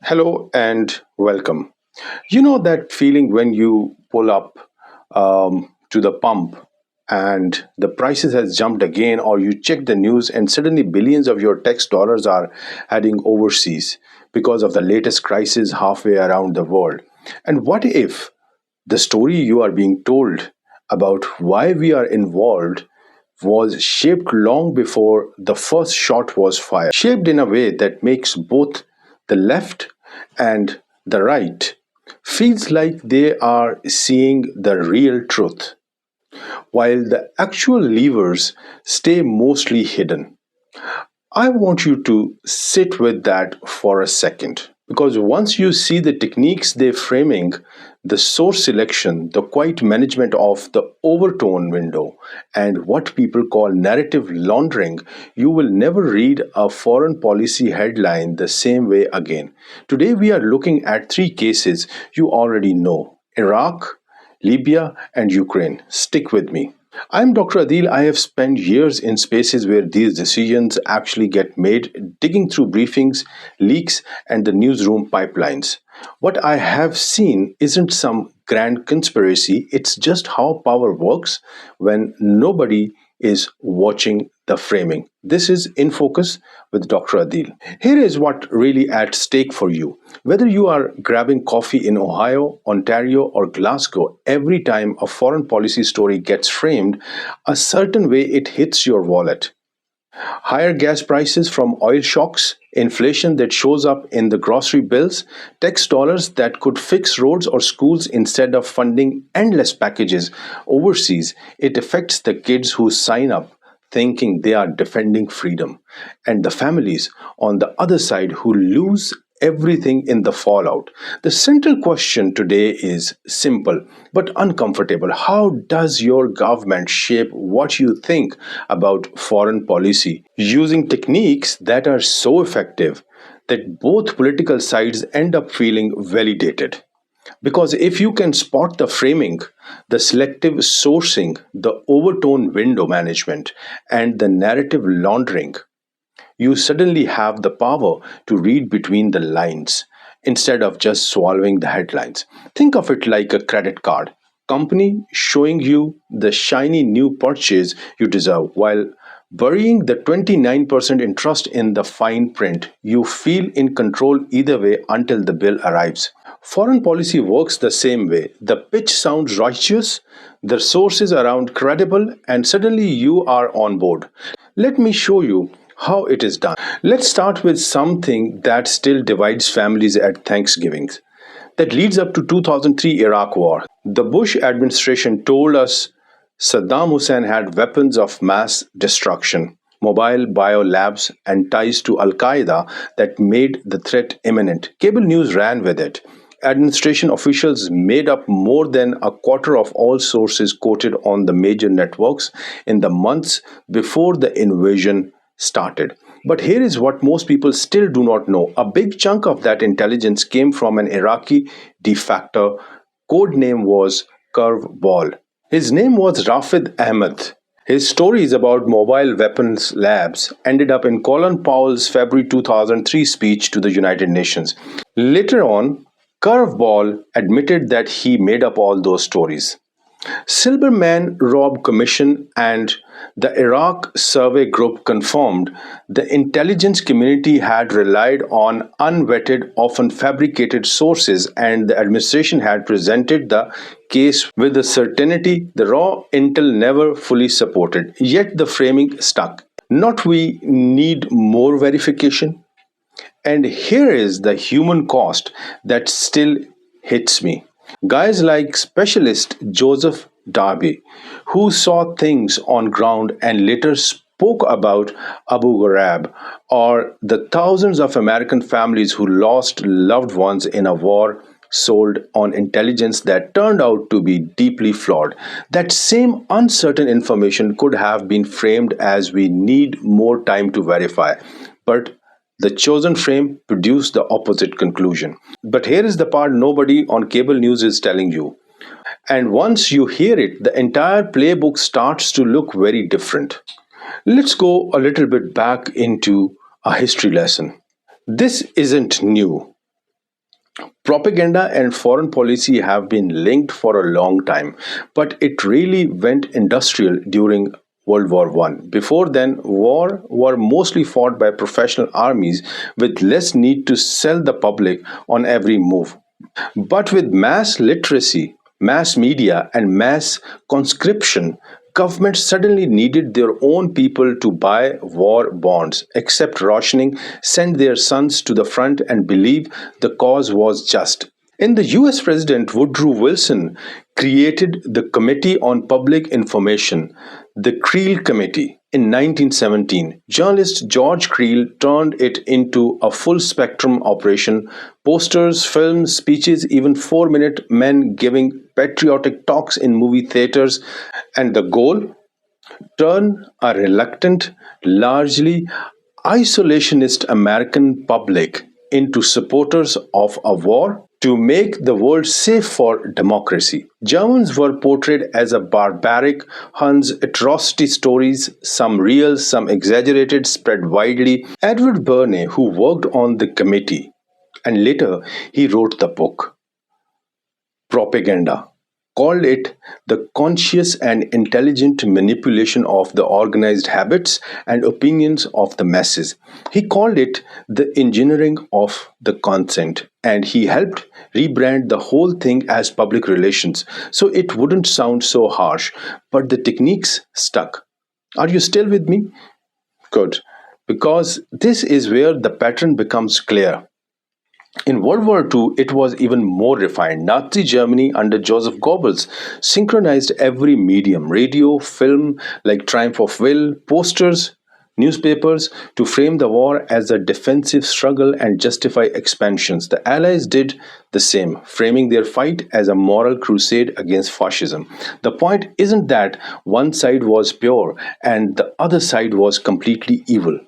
Hello and welcome. You know that feeling when you pull up to the pump and the prices has jumped again, or you check the news and suddenly billions of your tax dollars are heading overseas because of the latest crisis halfway around the world. And what if the story you are being told about why we are involved was shaped long before the first shot was fired, shaped in a way that makes both the left and the right feels like they are seeing the real truth, while the actual levers stay mostly hidden. I want you to sit with that for a second because once you see the techniques they're framing, the source selection, the quiet management of the overtone window, and what people call narrative laundering, you will never read a foreign policy headline the same way again. Today, we are looking at three cases you already know: Iraq, Libya, and Ukraine. Stick with me. I'm Dr. Adeel. I have spent years in spaces where these decisions actually get made, digging through briefings, leaks, and the newsroom pipelines. What I have seen isn't some grand conspiracy, it's just how power works when nobody is watching the framing. This is In Focus with Dr. Adeel. Here is what really at stake for you. Whether you are grabbing coffee in Ohio, Ontario, or Glasgow, every time a foreign policy story gets framed a certain way, it hits your wallet. Higher gas prices from oil shocks, inflation that shows up in the grocery bills, tax dollars that could fix roads or schools instead of funding endless packages overseas. It affects the kids who sign up thinking they are defending freedom, and the families on the other side who lose everything in the fallout. The central question today is simple but uncomfortable. How does your government shape what you think about foreign policy using techniques that are so effective that both political sides end up feeling validated? Because if you can spot the framing, the selective sourcing, the overtone window management, and the narrative laundering, you suddenly have the power to read between the lines instead of just swallowing the headlines. Think of it like a credit card company showing you the shiny new purchase you deserve while burying the 29% interest in the fine print. You feel in control either way until the bill arrives. Foreign policy works the same way. The pitch sounds righteous, the sources around credible, and suddenly you are on board. Let me show you how it is done. Let's start with something that still divides families at Thanksgiving. That leads up to 2003 Iraq war. The Bush administration told us Saddam Hussein had weapons of mass destruction, mobile biolabs, and ties to Al Qaeda that made the threat imminent. Cable news ran with it. Administration officials made up more than a quarter of all sources quoted on the major networks in the months before the invasion started. But here is what most people still do not know. A big chunk of that intelligence came from an Iraqi de facto. Code name was Curveball. His name was Rafid Ahmed. His stories about mobile weapons labs ended up in Colin Powell's February 2003 speech to the United Nations. Later on, Curveball admitted that he made up all those stories. Silberman Robb Commission and the Iraq Survey Group confirmed the intelligence community had relied on unvetted, often fabricated sources, and the administration had presented the case with a certainty the raw intel never fully supported. Yet the framing stuck. Not we need more verification. And here is the human cost that still hits me. Guys like specialist Joseph Darby, who saw things on ground and later spoke about Abu Ghraib, or the thousands of American families who lost loved ones in a war sold on intelligence that turned out to be deeply flawed. That same uncertain information could have been framed as we need more time to verify. But the chosen frame produced the opposite conclusion. But here is the part nobody on cable news is telling you. And once you hear it, the entire playbook starts to look very different. Let's go a little bit back into a history lesson. This isn't new. Propaganda and foreign policy have been linked for a long time, but it really went industrial during World War One. Before then, war were mostly fought by professional armies with less need to sell the public on every move. But with mass literacy, mass media, and mass conscription, governments suddenly needed their own people to buy war bonds, accept rationing, send their sons to the front, and believe the cause was just. In the US, President Woodrow Wilson created the Committee on Public Information, the Creel Committee, in 1917. Journalist George Creel turned it into a full spectrum operation: posters, films, speeches, even 4-minute men giving patriotic talks in movie theaters. And the goal? Turn a reluctant, largely isolationist American public into supporters of a war to make the world safe for democracy. Germans were portrayed as a barbaric Huns, atrocity stories, some real, some exaggerated, spread widely. Edward Bernays, who worked on the committee, and later he wrote the book Propaganda, called it the conscious and intelligent manipulation of the organized habits and opinions of the masses. He called it the engineering of the consent, and he helped rebrand the whole thing as public relations so it wouldn't sound so harsh, but the techniques stuck. Are you still with me? Good. Because this is where the pattern becomes clear. In World War II, it was even more refined. Nazi Germany under Joseph Goebbels synchronized every medium: radio, film, like Triumph of Will, posters, newspapers, to frame the war as a defensive struggle and justify expansions. The Allies did the same, framing their fight as a moral crusade against fascism. The point isn't that one side was pure and the other side was completely evil.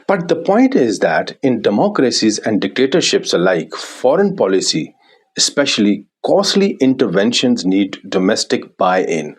But the point is that in democracies and dictatorships alike, foreign policy, especially costly interventions, need domestic buy in.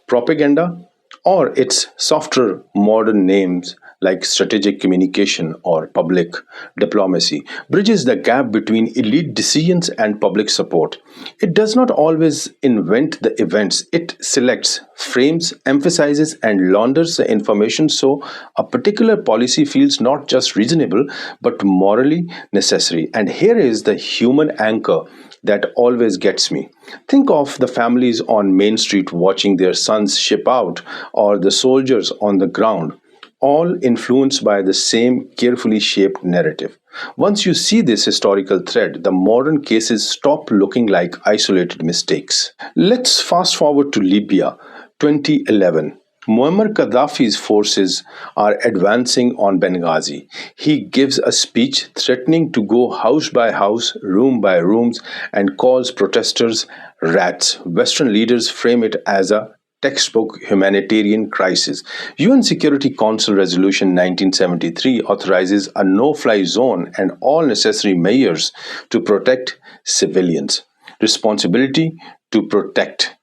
Propaganda, or its softer modern names like strategic communication or public diplomacy, bridges the gap between elite decisions and public support. It does not always invent the events, it selects, frames, emphasizes, and launders the information so a particular policy feels not just reasonable but morally necessary. And here is the human anchor that always gets me. Think of the families on Main Street watching their sons ship out, or the soldiers on the ground, all influenced by the same carefully shaped narrative. Once you see this historical thread, the modern cases stop looking like isolated mistakes. Let's fast forward to Libya, 2011. Muammar Gaddafi's forces are advancing on Benghazi. He gives a speech threatening to go house by house, room by rooms, and calls protesters rats. Western leaders frame it as a textbook humanitarian crisis. UN Security Council Resolution 1973 authorizes a no-fly zone and all necessary measures to protect civilians. Responsibility to protect,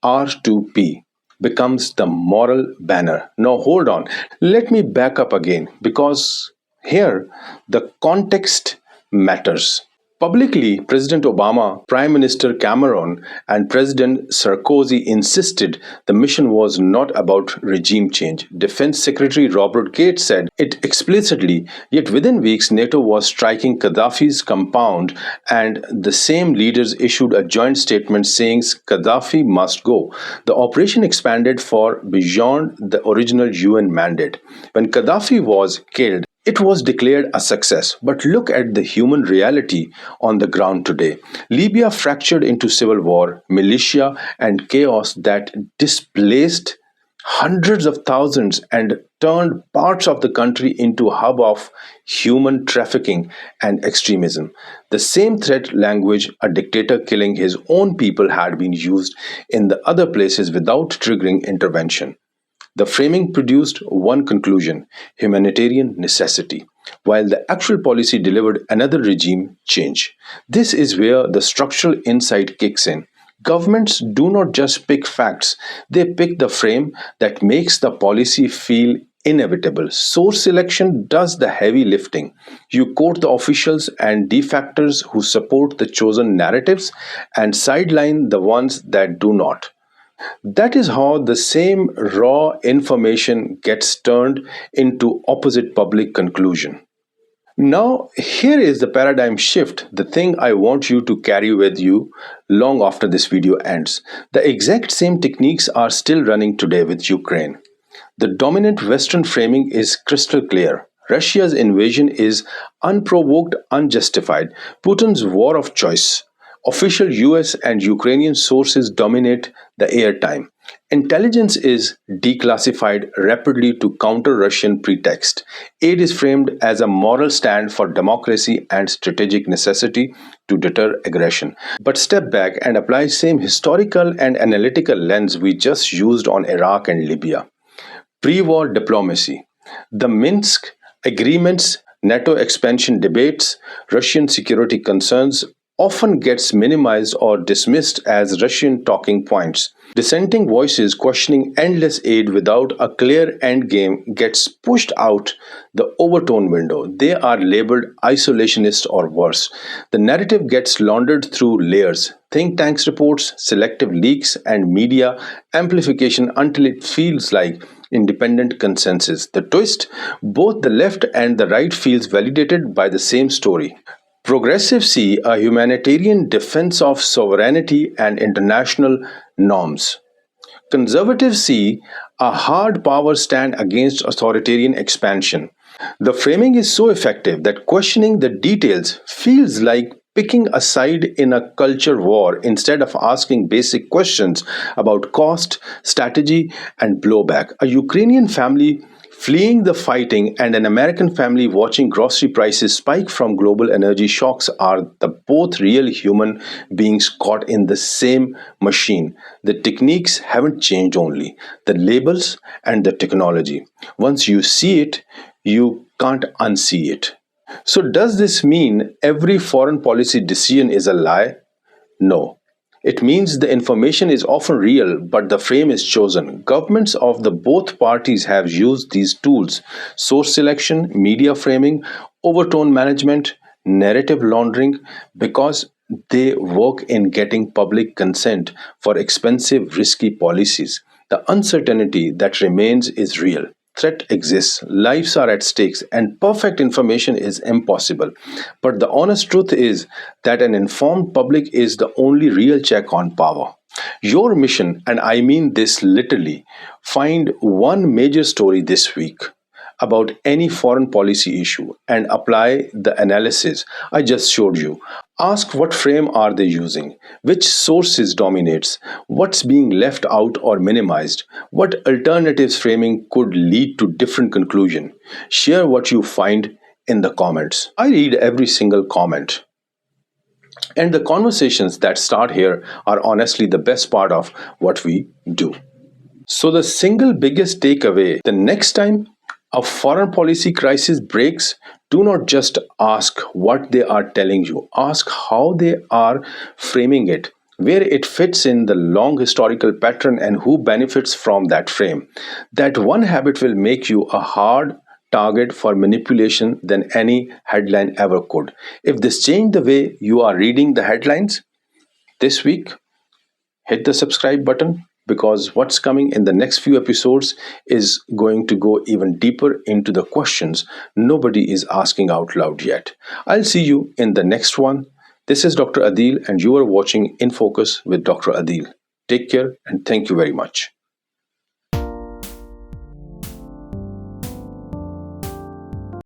R2P, becomes the moral banner. Now hold on, let me back up again because here the context matters. Publicly, President Obama, Prime Minister Cameron, and President Sarkozy insisted the mission was not about regime change. Defense Secretary Robert Gates said it explicitly, yet within weeks, NATO was striking Gaddafi's compound, and the same leaders issued a joint statement saying Gaddafi must go. The operation expanded far beyond the original UN mandate. When Gaddafi was killed, it was declared a success, but look at the human reality on the ground today. Libya fractured into civil war, militia, and chaos that displaced hundreds of thousands and turned parts of the country into a hub of human trafficking and extremism. The same threat language, a dictator killing his own people, had been used in the other places without triggering intervention. The framing produced one conclusion: humanitarian necessity, while the actual policy delivered another: regime change. This is where the structural insight kicks in. Governments do not just pick facts, they pick the frame that makes the policy feel inevitable. Source selection does the heavy lifting. You quote the officials and defectors who support the chosen narratives and sideline the ones that do not. That is how the same raw information gets turned into opposite public conclusion. Now, here is the paradigm shift, the thing I want you to carry with you long after this video ends. The exact same techniques are still running today with Ukraine. The dominant Western framing is crystal clear. Russia's invasion is unprovoked, unjustified. Putin's war of choice. Official US and Ukrainian sources dominate the airtime. Intelligence is declassified rapidly to counter Russian pretext. Aid is framed as a moral stand for democracy and strategic necessity to deter aggression. But step back and apply same historical and analytical lens we just used on Iraq and Libya. Pre-war diplomacy. The Minsk agreements, NATO expansion debates, Russian security concerns often gets minimized or dismissed as Russian talking points. Dissenting voices questioning endless aid without a clear endgame gets pushed out the Overton window. They are labeled isolationist or worse. The narrative gets laundered through layers, think tanks reports, selective leaks, and media amplification until it feels like independent consensus. The twist, both the left and the right feels validated by the same story. Progressives see a humanitarian defense of sovereignty and international norms. Conservatives see a hard power stand against authoritarian expansion. The framing is so effective that questioning the details feels like picking a side in a culture war instead of asking basic questions about cost, strategy, and blowback. A Ukrainian family fleeing the fighting and an American family watching grocery prices spike from global energy shocks are the both real human beings caught in the same machine. The techniques haven't changed, only the labels and the technology. Once you see it, you can't unsee it. So does this mean every foreign policy decision is a lie? No. It means the information is often real, but the frame is chosen. Governments of the both parties have used these tools: source selection, media framing, overtone management, narrative laundering, because they work in getting public consent for expensive, risky policies. The uncertainty that remains is real. Threat exists, lives are at stakes, and perfect information is impossible. But the honest truth is that an informed public is the only real check on power. Your mission, and I mean this literally, find one major story this week about any foreign policy issue and apply the analysis I just showed you. Ask what frame are they using, which sources dominates, what's being left out or minimized, what alternatives framing could lead to different conclusion. Share what you find in the comments. I read every single comment. And the conversations that start here are honestly the best part of what we do. So the single biggest takeaway, the next time a foreign policy crisis breaks, do not just ask what they are telling you. Ask how they are framing it, where it fits in the long historical pattern, and who benefits from that frame. That one habit will make you a hard target for manipulation than any headline ever could. If this changed the way you are reading the headlines this week, hit the subscribe button, because what's coming in the next few episodes is going to go even deeper into the questions nobody is asking out loud yet. I'll see you in the next one. This is Dr. Adeel, and you are watching In Focus with Dr. Adeel. Take care, and thank you very much.